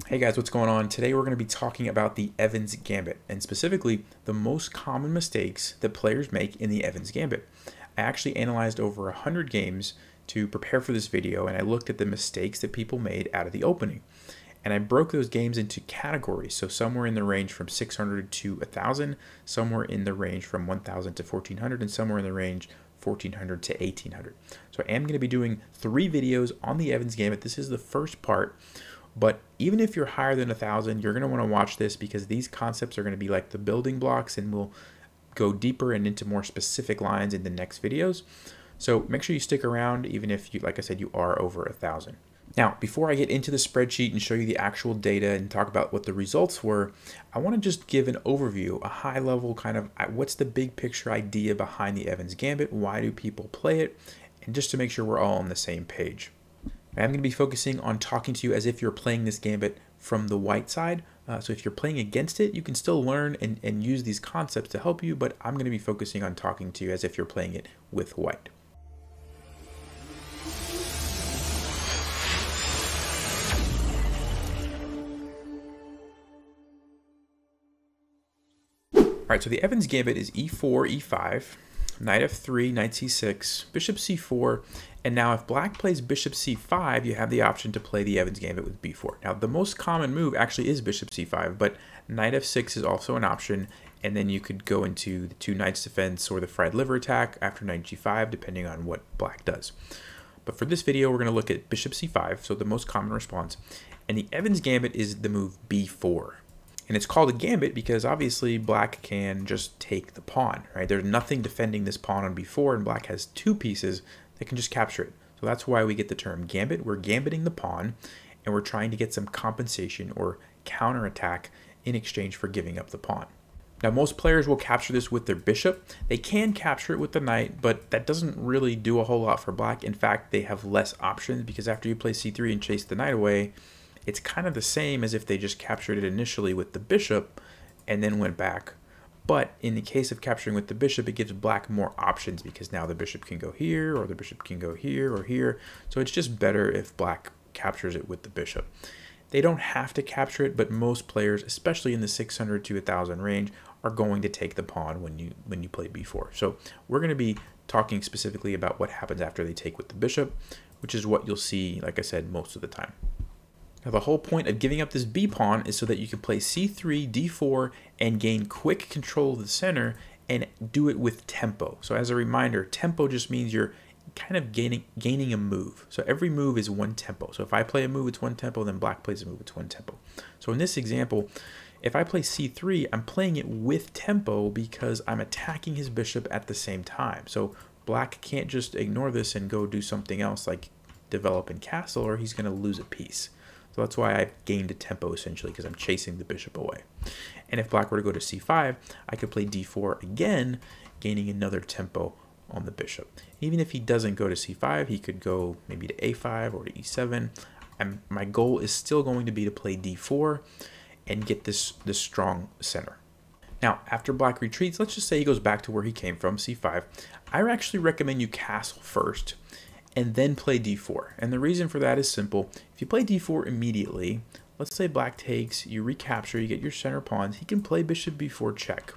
Hey guys, what's going on? Today we're going to be talking about the Evans Gambit, and specifically the most common mistakes that players make in the Evans Gambit. I actually analyzed over 100 games to prepare for this video, and I looked at the mistakes that people made out of the opening. And I broke those games into categories, so some were in the range from 600 to 1,000, some were in the range from 1,000 to 1,400, and some were in the range 1,400 to 1,800. So I am going to be doing 3 videos on the Evans Gambit. This is the first part. But even if you're higher than 1,000, you're going to want to watch this because these concepts are going to be like the building blocks, and we'll go deeper and into more specific lines in the next videos. So make sure you stick around even if you, like I said, you are over 1,000. Now, before I get into the spreadsheet and show you the actual data and talk about what the results were, I want to just give an overview, a high level kind of what's the big picture idea behind the Evans Gambit, why do people play it, and just to make sure we're all on the same page. I'm going to be focusing on talking to you as if you're playing this gambit from the white side. So if you're playing against it, you can still learn and use these concepts to help you, but I'm going to be focusing on talking to you as if you're playing it with white. All right, so the Evans Gambit is e4, e5, knight f3, knight c6, bishop c4, and now if black plays bishop c5, you have the option to play the Evans Gambit with b4. Now the most common move actually is bishop c5, but knight f6 is also an option, and then you could go into the two knights defense or the fried liver attack after knight g5, depending on what black does. But for this video, we're going to look at bishop c5, so the most common response, and the Evans Gambit is the move b4. And it's called a gambit because obviously black can just take the pawn, right? There's nothing defending this pawn on b4, and black has 2 pieces that can just capture it. So that's why we get the term gambit. We're gambiting the pawn, and we're trying to get some compensation or counterattack in exchange for giving up the pawn. Now, most players will capture this with their bishop. They can capture it with the knight, but that doesn't really do a whole lot for black. In fact, they have less options because after you play c3 and chase the knight away, it's kind of the same as if they just captured it initially with the bishop and then went back. But in the case of capturing with the bishop, it gives black more options because now the bishop can go here, or the bishop can go here or here. So it's just better if black captures it with the bishop. They don't have to capture it, but most players, especially in the 600 to 1,000 range, are going to take the pawn when you play b4. So we're going to be talking specifically about what happens after they take with the bishop, which is what you'll see, like I said, most of the time. Now the whole point of giving up this b pawn is so that you can play c3, d4, and gain quick control of the center and do it with tempo. So as a reminder, tempo just means you're kind of gaining a move. So every move is 1 tempo. So if I play a move, it's 1 tempo, then black plays a move, it's 1 tempo. So in this example, if I play c3, I'm playing it with tempo because I'm attacking his bishop at the same time. So black can't just ignore this and go do something else like develop and castle, or he's going to lose a piece. So that's why I've gained a tempo essentially, because I'm chasing the bishop away. And if black were to go to c5, I could play d4 again, gaining another tempo on the bishop. Even if he doesn't go to c5, he could go maybe to a5 or to e7. My goal is still going to be to play d4 and get this strong center. Now, after black retreats, let's just say he goes back to where he came from, c5. I actually recommend you castle first and then play d4. And the reason for that is simple. If you play d4 immediately, let's say black takes, you recapture, you get your center pawns, he can play bishop b4 check.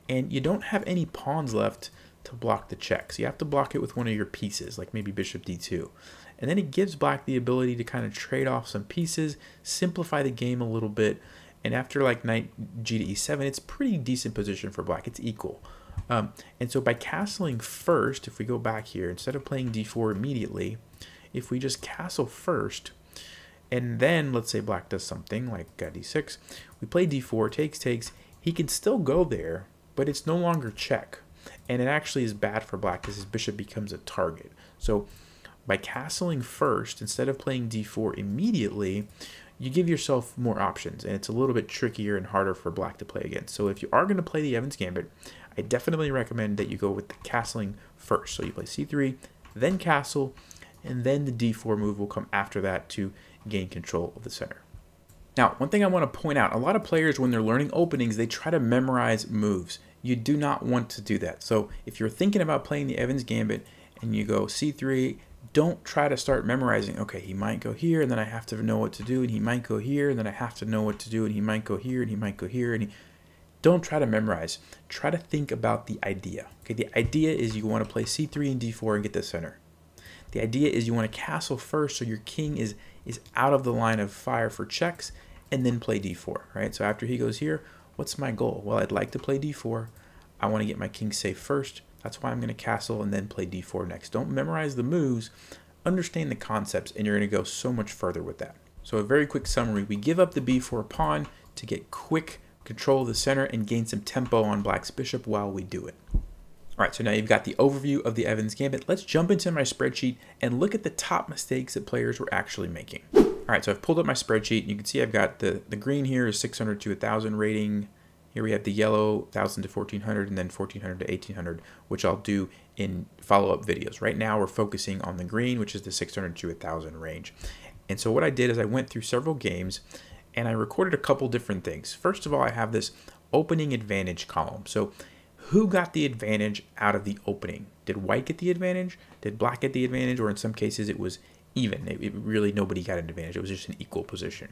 And you don't have any pawns left to block the check. So you have to block it with one of your pieces, like maybe bishop d2. And then it gives black the ability to kind of trade off some pieces, simplify the game a little bit. And after like knight g to e7, it's pretty decent position for black. It's equal. And so by castling first, if we go back here, instead of playing d4 immediately, if we just castle first, and then let's say black does something like d6, we play d4, takes, he can still go there, but it's no longer check. And it actually is bad for black because his bishop becomes a target. So by castling first, instead of playing d4 immediately, you give yourself more options, and it's a little bit trickier and harder for black to play against. So if you are going to play the Evans Gambit, I definitely recommend that you go with the castling first. So you play c3, then castle, and then the d4 move will come after that to gain control of the center. Now, one thing I want to point out, a lot of players when they're learning openings, they try to memorize moves. You do not want to do that. So if you're thinking about playing the Evans Gambit and you go c3, don't try to start memorizing, okay, he might go here, and then I have to know what to do, and he might go here, and then I have to know what to do, and he might go here, and he might go here, and don't try to memorize. Try to think about the idea. Okay, the idea is you want to play c3 and d4 and get the center. The idea is you want to castle first so your king is out of the line of fire for checks, and then play d4, right? So after he goes here, what's my goal? Well, I'd like to play d4. I want to get my king safe first. That's why I'm going to castle and then play d4 next. Don't memorize the moves, understand the concepts, and you're going to go so much further with that. So a very quick summary, we give up the b4 pawn to get quick control of the center and gain some tempo on black's bishop while we do it. All right, so now you've got the overview of the Evans Gambit. Let's jump into my spreadsheet and look at the top mistakes that players were actually making. All right, so I've pulled up my spreadsheet, and you can see I've got the green here is 600 to 1,000 rating. Here we have the yellow 1,000 to 1,400, and then 1,400 to 1,800, which I'll do in follow-up videos. Right now we're focusing on the green, which is the 600 to 1,000 range. And so what I did is I went through several games, and I recorded a couple different things. First of all, I have this opening advantage column. So who got the advantage out of the opening? Did white get the advantage? Did black get the advantage? Or in some cases it was even. It really, nobody got an advantage. It was just an equal position.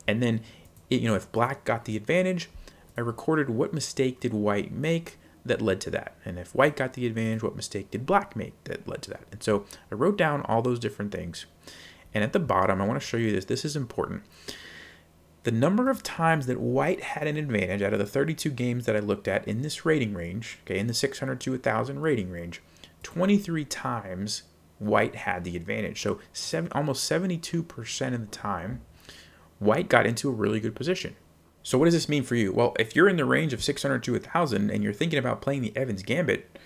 And then, if black got the advantage, I recorded what mistake did white make that led to that. And if white got the advantage, what mistake did black make that led to that? And so I wrote down all those different things. And at the bottom, I want to show you this. This is important. The number of times that white had an advantage out of the 32 games that I looked at in this rating range, okay, in the 600 to 1,000 rating range, 23 times white had the advantage. So almost 72% of the time, white got into a really good position. So what does this mean for you? Well, if you're in the range of 600 to 1,000 and you're thinking about playing the Evans Gambit,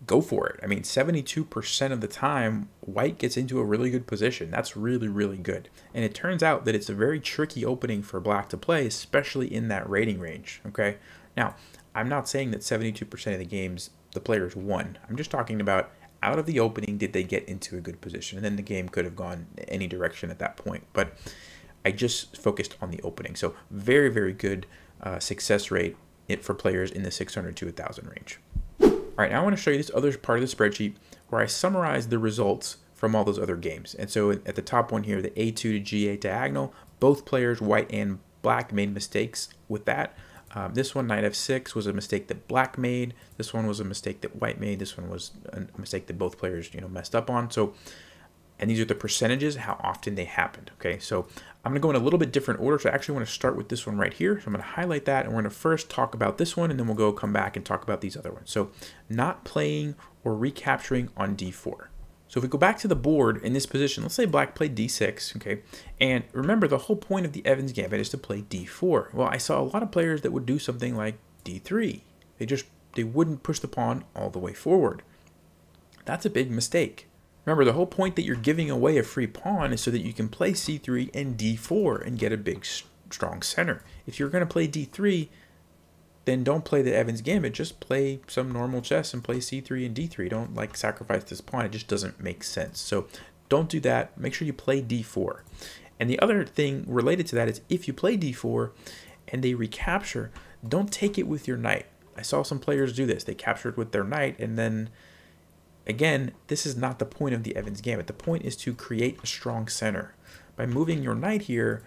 go for it. I mean, 72% of the time, white gets into a really good position. That's really, really good. And it turns out that it's a very tricky opening for black to play, especially in that rating range, okay? Now, I'm not saying that 72% of the games the players won. I'm just talking about out of the opening, did they get into a good position? And then the game could have gone any direction at that point. But I just focused on the opening. So very, very good success rate for players in the 600 to 1,000 range. All right, now I want to show you this other part of the spreadsheet where I summarize the results from all those other games. And so at the top one here, the A2 to G8 Diagonal, both players, white and black, made mistakes with that. This one, knight f6, was a mistake that black made. This one was a mistake that white made. This one was a mistake that both players, messed up on. So, and these are the percentages, how often they happened. Okay, so I'm going to go in a little bit different order. So I actually want to start with this one right here. So I'm going to highlight that, and we're going to first talk about this one, and then we'll come back and talk about these other ones. So not playing or recapturing on d4. So if we go back to the board in this position, let's say black played d6, okay? And remember, the whole point of the Evans Gambit is to play d4. Well, I saw a lot of players that would do something like d3. They wouldn't push the pawn all the way forward. That's a big mistake. Remember, the whole point that you're giving away a free pawn is so that you can play c3 and d4 and get a big, strong center. If you're going to play d3, then don't play the Evans Gambit. Just play some normal chess and play c3 and d3. Don't sacrifice this pawn. It just doesn't make sense. So don't do that. Make sure you play d4. And the other thing related to that is if you play d4 and they recapture, don't take it with your knight. I saw some players do this. They captured with their knight, and then again, this is not the point of the Evans Gambit. The point is to create a strong center. By moving your knight here,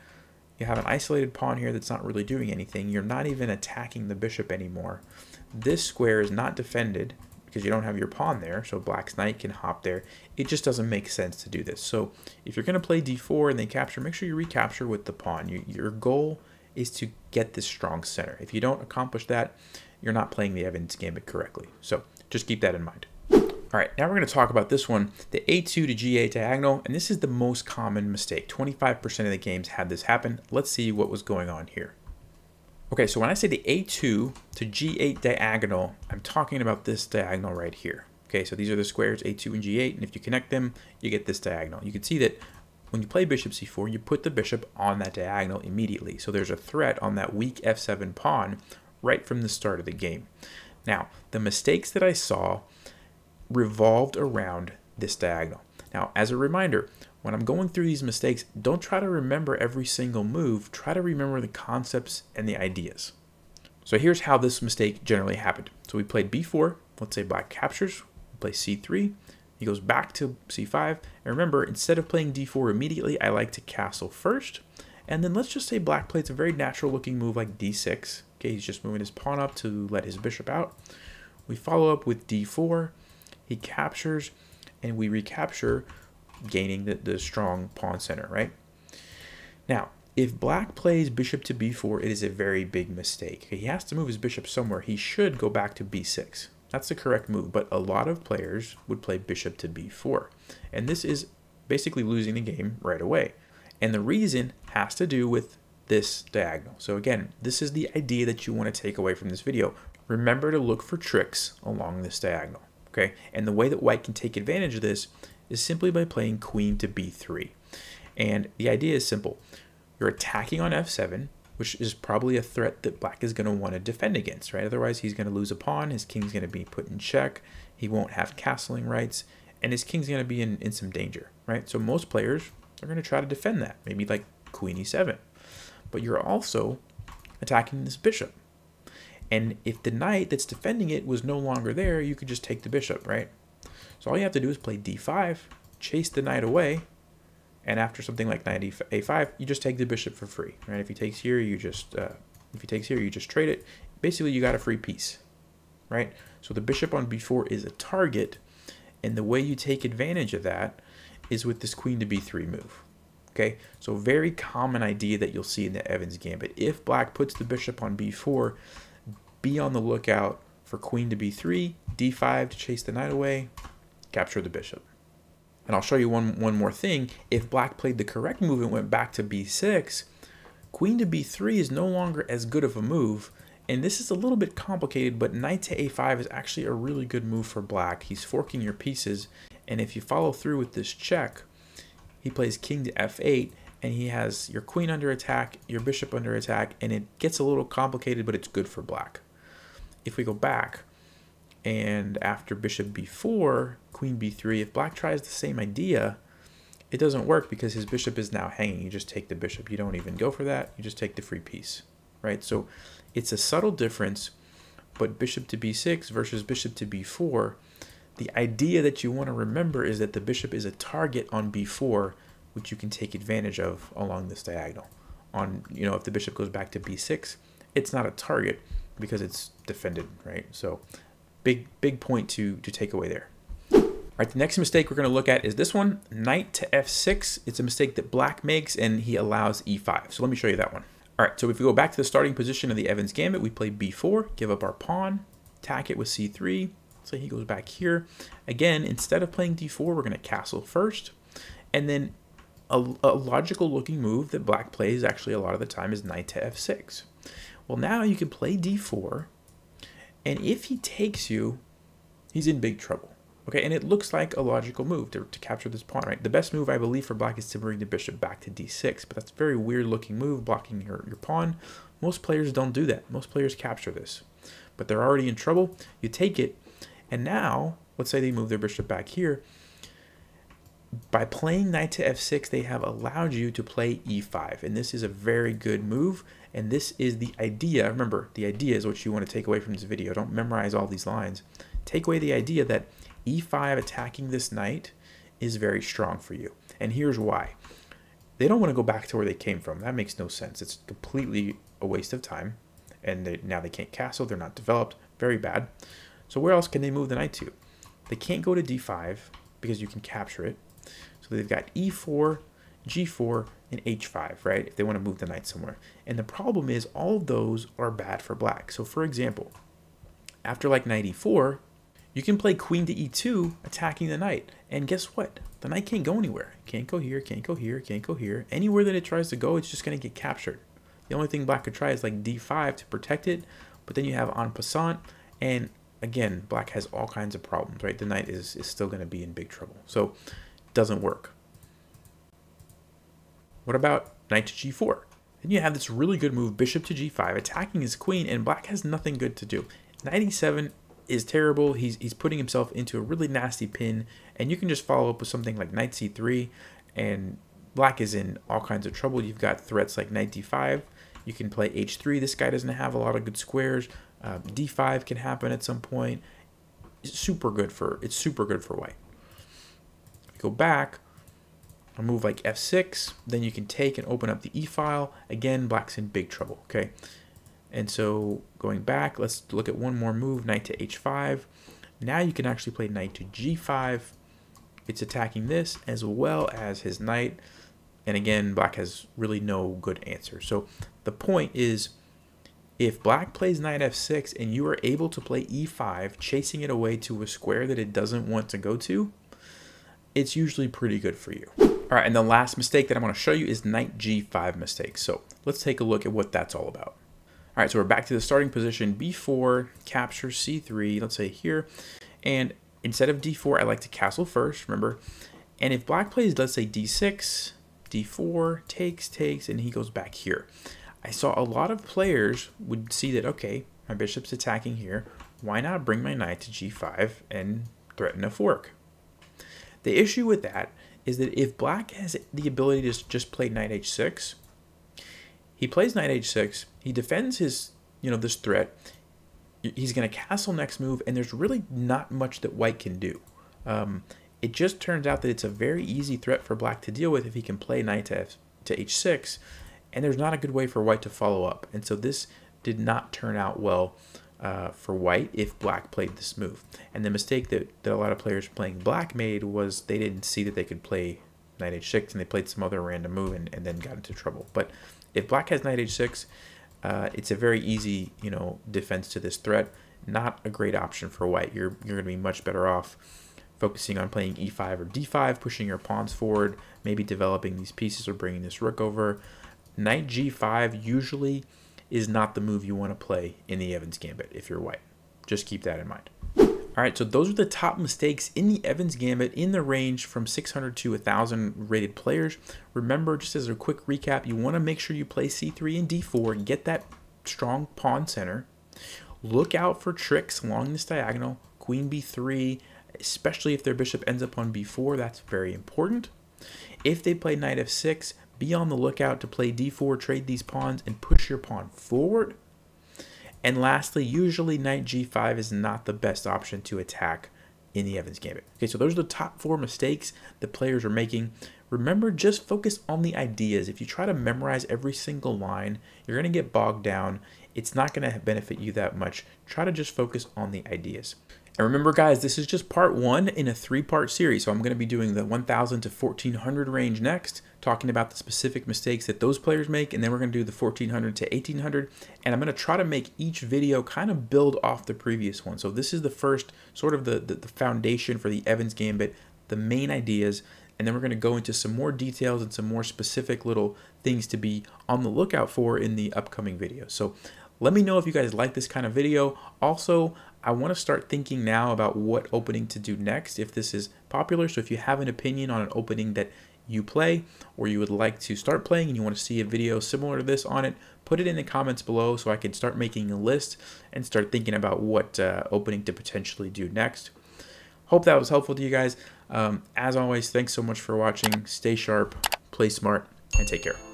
you have an isolated pawn here that's not really doing anything. You're not even attacking the bishop anymore. This square is not defended because you don't have your pawn there, so black's knight can hop there. It just doesn't make sense to do this. So if you're going to play d4 and they capture, make sure you recapture with the pawn. Your goal is to get this strong center. If you don't accomplish that, you're not playing the Evans Gambit correctly. So just keep that in mind. All right, now we're going to talk about this one, the A2 to G8 Diagonal, and this is the most common mistake. 25% of the games had this happen. Let's see what was going on here. Okay, so when I say the A2 to G8 Diagonal, I'm talking about this diagonal right here. Okay, so these are the squares A2 and G8, and if you connect them, you get this diagonal. You can see that when you play bishop c4, you put the bishop on that diagonal immediately. So there's a threat on that weak f7 pawn right from the start of the game. Now, the mistakes that I saw revolved around this diagonal. Now, as a reminder, when I'm going through these mistakes, don't try to remember every single move. Try to remember the concepts and the ideas. So here's how this mistake generally happened. So we played b4. Let's say black captures. We play c3. He goes back to c5. And remember, instead of playing d4 immediately, I like to castle first. And then let's just say black plays a very natural looking move like d6. Okay, he's just moving his pawn up to let his bishop out. We follow up with d4. He captures, and we recapture, gaining the strong pawn center, right? Now, if black plays bishop to b4, it is a very big mistake. He has to move his bishop somewhere. He should go back to b6. That's the correct move, but a lot of players would play bishop to b4. And this is basically losing the game right away. And the reason has to do with this diagonal. So again, this is the idea that you want to take away from this video. Remember to look for tricks along this diagonal, okay? And the way that white can take advantage of this is simply by playing queen to b3. And the idea is simple. You're attacking on f7, which is probably a threat that black is going to want to defend against, right? Otherwise, he's going to lose a pawn. His king's going to be put in check. He won't have castling rights, and his king's going to be in some danger, right? So most players are going to try to defend that, maybe like queen e7. But you're also attacking this bishop. And if the knight that's defending it was no longer there, you could just take the bishop, right? So all you have to do is play d5, chase the knight away, and after something like knight a5, you just take the bishop for free, right? If he takes here, you just trade it. Basically, you got a free piece, right? So the bishop on b4 is a target, and the way you take advantage of that is with this queen to b3 move. Okay, so very common idea that you'll see in the Evans Gambit. If black puts the bishop on b4, be on the lookout for queen to b3, d5 to chase the knight away, capture the bishop. And I'll show you one more thing. If black played the correct move and went back to b6, queen to b3 is no longer as good of a move. And this is a little bit complicated, but knight to a5 is actually a really good move for black. He's forking your pieces. And if you follow through with this check, he plays king to f8, and he has your queen under attack, your bishop under attack, and it gets a little complicated, but it's good for black. If we go back, and after bishop b4, queen b3, if black tries the same idea, it doesn't work because his bishop is now hanging. You just take the bishop. You don't even go for that. You just take the free piece, right? So it's a subtle difference, but bishop to b6 versus bishop to b4, the idea that you want to remember is that the bishop is a target on b4, which you can take advantage of along this diagonal. If the bishop goes back to b6, it's not a target because it's defended, right? So big point to take away there. All right, the next mistake we're going to look at is this one, knight to f6. It's a mistake that black makes, and he allows e5. So let me show you that one. All right, so if we go back to the starting position of the Evans Gambit, we play b4, give up our pawn, attack it with c3. So he goes back here. Again, instead of playing d4, we're going to castle first. And then a logical looking move that black plays actually a lot of the time is knight to f6. Well, now you can play d4. And if he takes you, he's in big trouble. Okay, and it looks like a logical move to capture this pawn, right? The best move, I believe, for black is to bring the bishop back to d6. But that's a very weird looking move, blocking your pawn. Most players don't do that. Most players capture this. But they're already in trouble. You take it. And now, let's say they move their bishop back here. By playing knight to f6, they have allowed you to play e5. And this is a very good move. And this is the idea. Remember, the idea is what you want to take away from this video. Don't memorize all these lines. Take away the idea that e5 attacking this knight is very strong for you. And here's why. They don't want to go back to where they came from. That makes no sense. It's completely a waste of time. And now they can't castle. They're not developed. Very bad. So where else can they move the knight to? They can't go to d5 because you can capture it. So they've got e4, g4, and h5, right? If they want to move the knight somewhere. And the problem is all of those are bad for black. So for example, after like knight e4, you can play queen to e2, attacking the knight. And guess what? The knight can't go anywhere. Can't go here, can't go here, can't go here. Anywhere that it tries to go, it's just going to get captured. The only thing black could try is like d5 to protect it. But then you have en passant, and again, black has all kinds of problems, right? The knight is still going to be in big trouble. So it doesn't work. What about knight to g4? Then you have this really good move, bishop to g5, attacking his queen, and black has nothing good to do. Knight e7 is terrible. He's putting himself into a really nasty pin, and you can just follow up with something like knight c3, and black is in all kinds of trouble. You've got threats like knight d5. You can play h3. This guy doesn't have a lot of good squares. D5 can happen at some point. It's super good for white. go back, a move like f6, then you can take and open up the e file. Again, black's in big trouble, okay? And so going back, let's look at one more move, knight to h5. Now you can actually play knight to g5. It's attacking this as well as his knight. And again, black has really no good answer. So the point is, if black plays knight f6 and you are able to play e5, chasing it away to a square that it doesn't want to go to, it's usually pretty good for you. All right, and the last mistake that I want to show you is knight g5 mistake. So let's take a look at what that's all about. All right, so we're back to the starting position, b4, capture c3, let's say here. And instead of d4, I like to castle first, remember? And if black plays, let's say d6, d4, takes, and he goes back here. I saw a lot of players would see that, okay, my bishop's attacking here. Why not bring my knight to g5 and threaten a fork? The issue with that is that if black has the ability to just play knight h6, he plays knight h6, he defends his, this threat, he's going to castle next move, and there's really not much that white can do. It just turns out that it's a very easy threat for black to deal with if he can play knight to h6, and there's not a good way for white to follow up. And so this did not turn out well for white if black played this move. And the mistake that a lot of players playing black made was they didn't see that they could play knight h6, and they played some other random move and then got into trouble. But if black has knight h6, it's a very easy, defense to this threat. Not a great option for white. You're going to be much better off focusing on playing e5 or d5, pushing your pawns forward, maybe developing these pieces or bringing this rook over. Knight g5 usually is not the move you want to play in the Evans Gambit if you're white. Just keep that in mind. All right, so those are the top mistakes in the Evans Gambit in the range from 600 to 1,000 rated players. Remember, just as a quick recap, you want to make sure you play c3 and d4, get that strong pawn center. Look out for tricks along this diagonal, queen b3, especially if their bishop ends up on b4, that's very important. If they play knight f6, be on the lookout to play d4, trade these pawns, and push your pawn forward. And lastly, usually knight g5 is not the best option to attack in the Evans Gambit. Okay, so those are the top 4 mistakes that players are making. Remember, just focus on the ideas. If you try to memorize every single line, you're going to get bogged down. It's not going to benefit you that much. Try to just focus on the ideas. And remember, guys, this is just part 1 in a 3-part series. So I'm going to be doing the 1,000 to 1,400 range next, talking about the specific mistakes that those players make, and then we're going to do the 1,400 to 1,800. And I'm going to try to make each video kind of build off the previous one. So this is the first sort of the foundation for the Evans Gambit, the main ideas, and then we're going to go into some more details and some more specific little things to be on the lookout for in the upcoming videos. So let me know if you guys like this kind of video. Also, I want to start thinking now about what opening to do next if this is popular. So if you have an opinion on an opening that you play or you would like to start playing and you want to see a video similar to this on it, put it in the comments below so I can start making a list and start thinking about what opening to potentially do next. Hope that was helpful to you guys. As always, thanks so much for watching. Stay sharp, play smart, and take care.